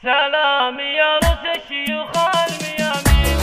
سلام يا رؤوس الشيوخ الميامين،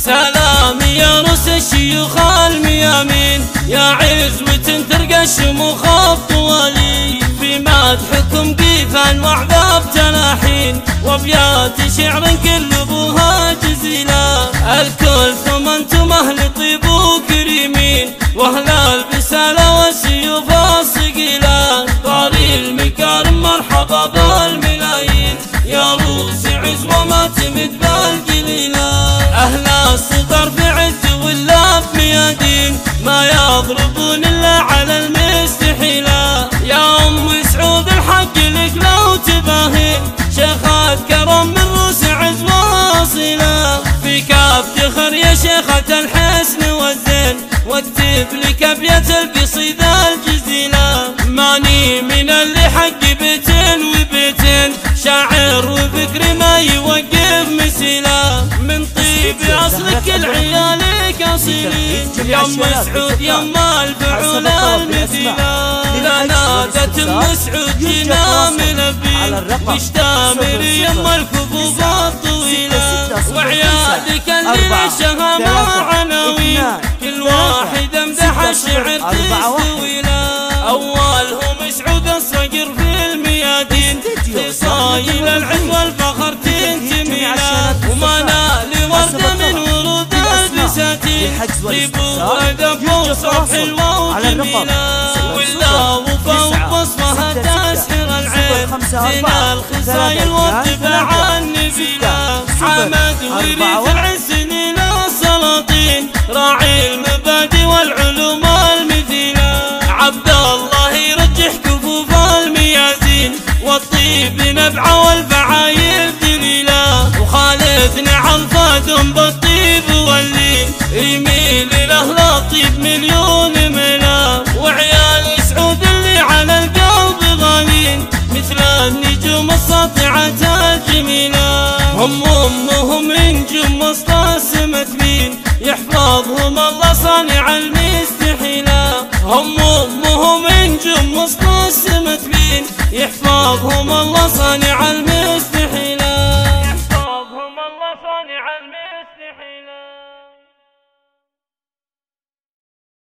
سلام يا رؤوس الشيوخ الميامين، يا عزوة ترقى الشموخ الطوالي، في مدحكم قيفا وعذاب تلاحين، وابيات شعر كل ابوها جزيلة، الكل ثم انتم اهل طيب وكريمين، واهل البسالة والسيوف الصقيلة، طاري المكارم مرحبا بالملايين، يا روس عزوة ما تمد بالقليلة، اهل السطر في عز ولا في ميادين، ما يضربون الا على المستحيلة، يا ام سعود الحق لك لو تباهين، شيخات كرم من روس عزوة اصيلة، فيك افتخر يا شيخة الحسن والزين، واكتب لك ابيات القصيدة الجزيلة، ماني من اللي حق بيتين وبيتين، شاعر وفكري ما يوقف مسيلة، من طيب اصلك العيالك اصيلين، يا ام سعود يا ام الفعول المثيلة، لنادت ام سعود جينا ملبين، تشتامر يا ام الكفوف الطويلة، وعيالك اللي للشهامة عناوين، كل واحد امدح الشعر تستوي له، اولهم سعود الصقر في الميادين، خصايل العز والفخر تنتمي له، وما نال ورده من ورود البساتين، طيب وادب وصف حلوه وجميله، ولا وفا وبصمها تسحر العين، زين الخصايل والطباع النبيله، حمد وريث العز سنين السلاطين، راعي المبادئ والعلوم المثيله، عبد الله يرجح كفوف الميازين، والطيب نبعه والفعايل دليله، وخالد نعم فادم بالطيب واللين، يميل لاهل الطيب مليون ملا، وعيال سعود اللي على القلب غالين، مثل النجوم الساطعة الجميلة، همهم نجوم وسط السما تبين، يحفظهم الله صانع المستحيلة، همهم نجوم وسط السما تبين، يحفظهم الله صانع